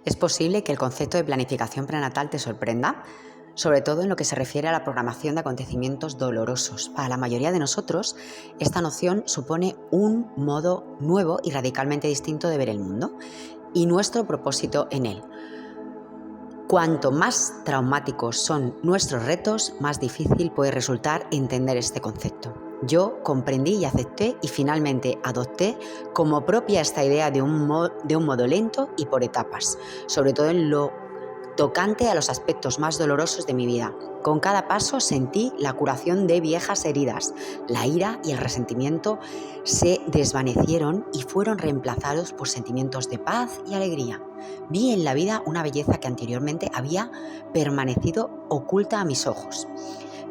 Es posible que el concepto de planificación prenatal te sorprenda, sobre todo en lo que se refiere a la programación de acontecimientos dolorosos. Para la mayoría de nosotros, esta noción supone un modo nuevo y radicalmente distinto de ver el mundo y nuestro propósito en él. Cuanto más traumáticos son nuestros retos, más difícil puede resultar entender este concepto. Yo comprendí y acepté y finalmente adopté como propia esta idea de un modo lento y por etapas, sobre todo en lo tocante a los aspectos más dolorosos de mi vida. Con cada paso sentí la curación de viejas heridas. La ira y el resentimiento se desvanecieron y fueron reemplazados por sentimientos de paz y alegría. Vi en la vida una belleza que anteriormente había permanecido oculta a mis ojos.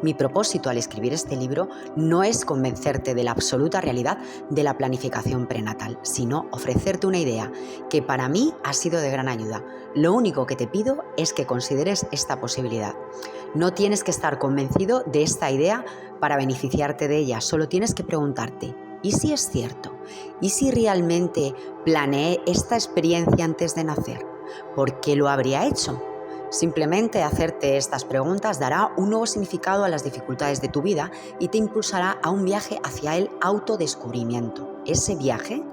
Mi propósito al escribir este libro no es convencerte de la absoluta realidad de la planificación prenatal, sino ofrecerte una idea que para mí ha sido de gran ayuda. Lo único que te pido es que consideres esta posibilidad. No tienes que estar convencido de esta idea para beneficiarte de ella, solo tienes que preguntarte, ¿y si es cierto? ¿Y si realmente planeé esta experiencia antes de nacer? ¿Por qué lo habría hecho? Simplemente hacerte estas preguntas dará un nuevo significado a las dificultades de tu vida y te impulsará a un viaje hacia el autodescubrimiento. Ese viaje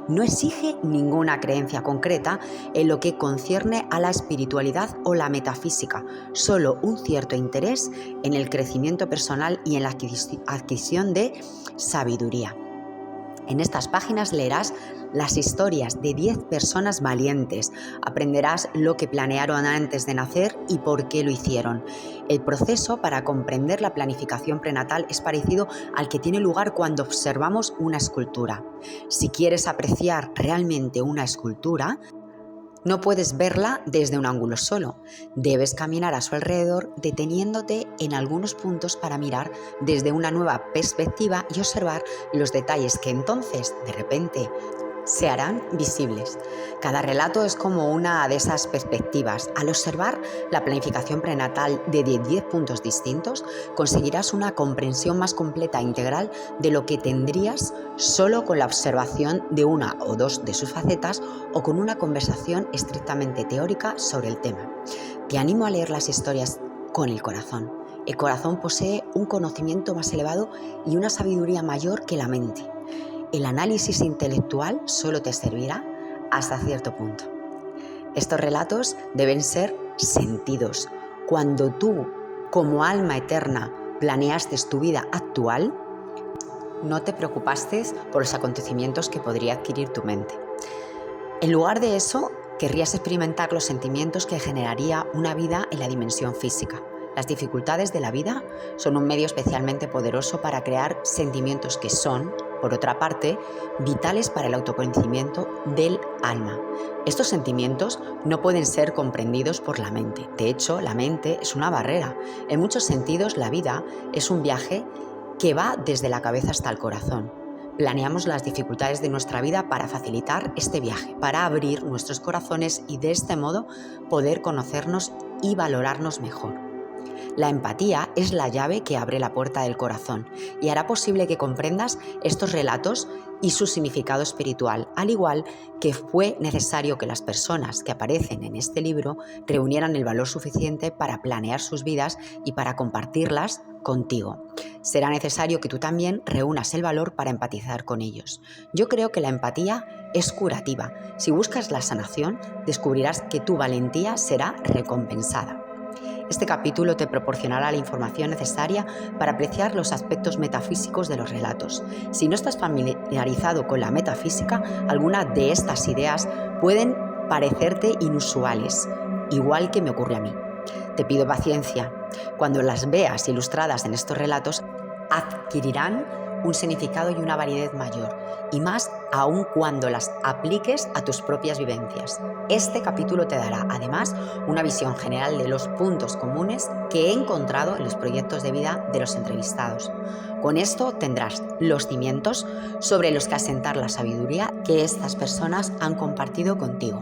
no exige ninguna creencia concreta en lo que concierne a la espiritualidad o la metafísica, solo un cierto interés en el crecimiento personal y en la adquisición de sabiduría. En estas páginas leerás las historias de 10 personas valientes, aprenderás lo que planearon antes de nacer y por qué lo hicieron. El proceso para comprender la planificación prenatal es parecido al que tiene lugar cuando observamos una escultura. Si quieres apreciar realmente una escultura, no puedes verla desde un ángulo solo. Debes caminar a su alrededor deteniéndote en algunos puntos para mirar desde una nueva perspectiva y observar los detalles que entonces, de repente, se harán visibles. Cada relato es como una de esas perspectivas. Al observar la planificación prenatal desde 10 puntos distintos, conseguirás una comprensión más completa e integral de lo que tendrías solo con la observación de una o dos de sus facetas o con una conversación estrictamente teórica sobre el tema. Te animo a leer las historias con el corazón. El corazón posee un conocimiento más elevado y una sabiduría mayor que la mente. El análisis intelectual solo te servirá hasta cierto punto. Estos relatos deben ser sentidos. Cuando tú, como alma eterna, planeaste tu vida actual, no te preocupaste por los acontecimientos que podría adquirir tu mente. En lugar de eso, querrías experimentar los sentimientos que generaría una vida en la dimensión física. Las dificultades de la vida son un medio especialmente poderoso para crear sentimientos que son, por otra parte, vitales para el autoconocimiento del alma. Estos sentimientos no pueden ser comprendidos por la mente. De hecho, la mente es una barrera. En muchos sentidos, la vida es un viaje que va desde la cabeza hasta el corazón. Planeamos las dificultades de nuestra vida para facilitar este viaje, para abrir nuestros corazones y de este modo poder conocernos y valorarnos mejor. La empatía es la llave que abre la puerta del corazón y hará posible que comprendas estos relatos y su significado espiritual, al igual que fue necesario que las personas que aparecen en este libro reunieran el valor suficiente para planear sus vidas y para compartirlas contigo. Será necesario que tú también reúnas el valor para empatizar con ellos. Yo creo que la empatía es curativa. Si buscas la sanación, descubrirás que tu valentía será recompensada. Este capítulo te proporcionará la información necesaria para apreciar los aspectos metafísicos de los relatos. Si no estás familiarizado con la metafísica, algunas de estas ideas pueden parecerte inusuales, igual que me ocurre a mí. Te pido paciencia. Cuando las veas ilustradas en estos relatos, adquirirán un significado y una validez mayor, y más aún cuando las apliques a tus propias vivencias. Este capítulo te dará, además, una visión general de los puntos comunes que he encontrado en los proyectos de vida de los entrevistados. Con esto tendrás los cimientos sobre los que asentar la sabiduría que estas personas han compartido contigo.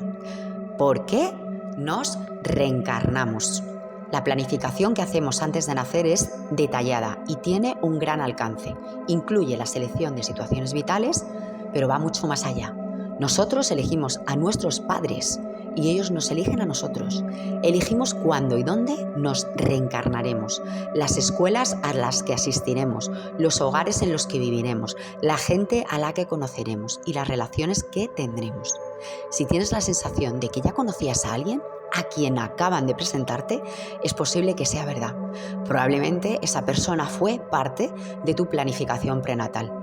¿Por qué nos reencarnamos? La planificación que hacemos antes de nacer es detallada y tiene un gran alcance. Incluye la selección de situaciones vitales, pero va mucho más allá. Nosotros elegimos a nuestros padres y ellos nos eligen a nosotros. Elegimos cuándo y dónde nos reencarnaremos, las escuelas a las que asistiremos, los hogares en los que viviremos, la gente a la que conoceremos y las relaciones que tendremos. Si tienes la sensación de que ya conocías a alguien, a quien acaban de presentarte, es posible que sea verdad. Probablemente esa persona fue parte de tu planificación prenatal.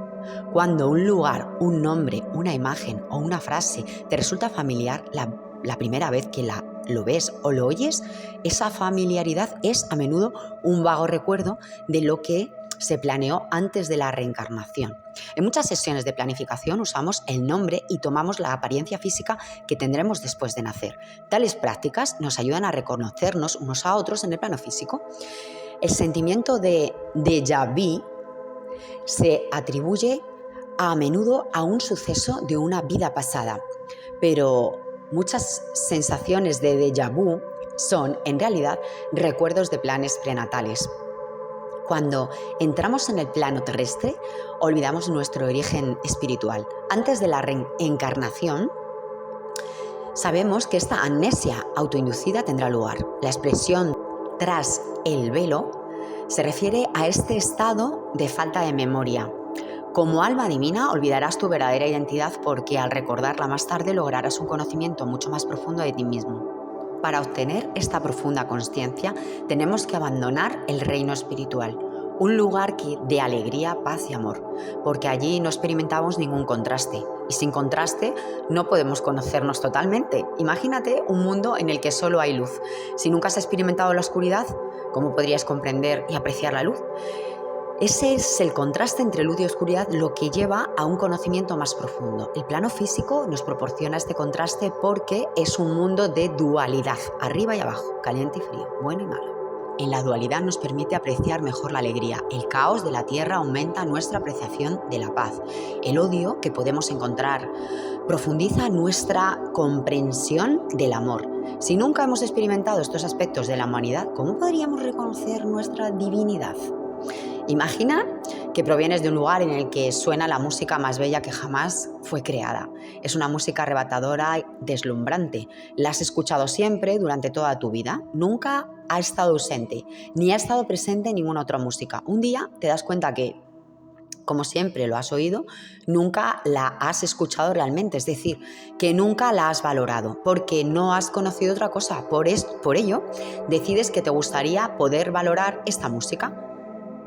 Cuando un lugar, un nombre, una imagen o una frase te resulta familiar la primera vez que lo ves o lo oyes, esa familiaridad es a menudo un vago recuerdo de lo que se planeó antes de la reencarnación. En muchas sesiones de planificación usamos el nombre y tomamos la apariencia física que tendremos después de nacer. Tales prácticas nos ayudan a reconocernos unos a otros en el plano físico. El sentimiento de déjà vu se atribuye a menudo a un suceso de una vida pasada, pero muchas sensaciones de déjà vu son, en realidad, recuerdos de planes prenatales. Cuando entramos en el plano terrestre, olvidamos nuestro origen espiritual. Antes de la reencarnación, sabemos que esta amnesia autoinducida tendrá lugar. La expresión tras el velo se refiere a este estado de falta de memoria. Como alma divina, olvidarás tu verdadera identidad porque al recordarla más tarde lograrás un conocimiento mucho más profundo de ti mismo. Para obtener esta profunda consciencia, tenemos que abandonar el reino espiritual, un lugar de alegría, paz y amor, porque allí no experimentamos ningún contraste. Y sin contraste no podemos conocernos totalmente. Imagínate un mundo en el que solo hay luz. Si nunca has experimentado la oscuridad, ¿cómo podrías comprender y apreciar la luz? Ese es el contraste entre luz y oscuridad lo que lleva a un conocimiento más profundo. El plano físico nos proporciona este contraste porque es un mundo de dualidad, arriba y abajo, caliente y frío, bueno y malo. En la dualidad nos permite apreciar mejor la alegría. El caos de la tierra aumenta nuestra apreciación de la paz. El odio que podemos encontrar profundiza nuestra comprensión del amor. Si nunca hemos experimentado estos aspectos de la humanidad, ¿cómo podríamos reconocer nuestra divinidad? Imagina que provienes de un lugar en el que suena la música más bella que jamás fue creada. Es una música arrebatadora y deslumbrante. La has escuchado siempre durante toda tu vida. Nunca ha estado ausente, ni ha estado presente en ninguna otra música. Un día te das cuenta que, como siempre lo has oído, nunca la has escuchado realmente, es decir, que nunca la has valorado, porque no has conocido otra cosa. Por ello, decides que te gustaría poder valorar esta música.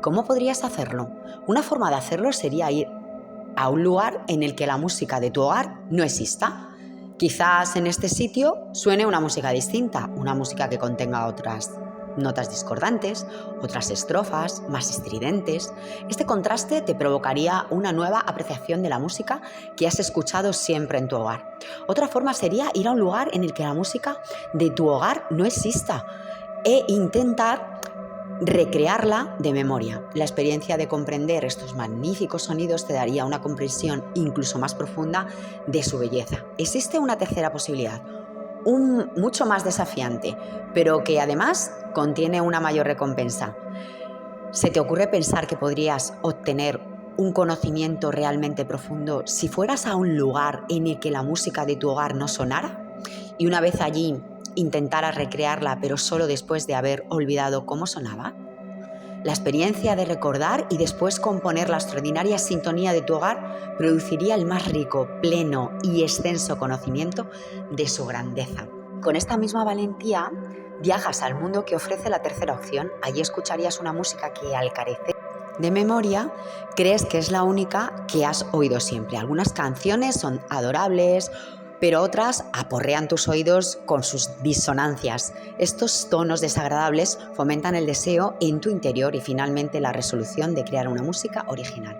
¿Cómo podrías hacerlo? Una forma de hacerlo sería ir a un lugar en el que la música de tu hogar no exista. Quizás en este sitio suene una música distinta, una música que contenga otras notas discordantes, otras estrofas más estridentes. Este contraste te provocaría una nueva apreciación de la música que has escuchado siempre en tu hogar. Otra forma sería ir a un lugar en el que la música de tu hogar no exista e intentar recrearla de memoria. La experiencia de comprender estos magníficos sonidos te daría una comprensión incluso más profunda de su belleza. Existe una tercera posibilidad, mucho más desafiante, pero que además contiene una mayor recompensa. ¿Se te ocurre pensar que podrías obtener un conocimiento realmente profundo si fueras a un lugar en el que la música de tu hogar no sonara? Y una vez allí, intentara recrearla, pero solo después de haber olvidado cómo sonaba. La experiencia de recordar y después componer la extraordinaria sintonía de tu hogar produciría el más rico, pleno y extenso conocimiento de su grandeza. Con esta misma valentía, viajas al mundo que ofrece la tercera opción. Allí escucharías una música que, al carecer de memoria, crees que es la única que has oído siempre. Algunas canciones son adorables, pero otras aporrean tus oídos con sus disonancias. Estos tonos desagradables fomentan el deseo en tu interior y finalmente la resolución de crear una música original.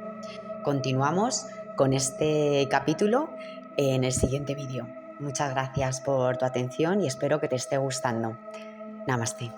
Continuamos con este capítulo en el siguiente vídeo. Muchas gracias por tu atención y espero que te esté gustando. Namaste.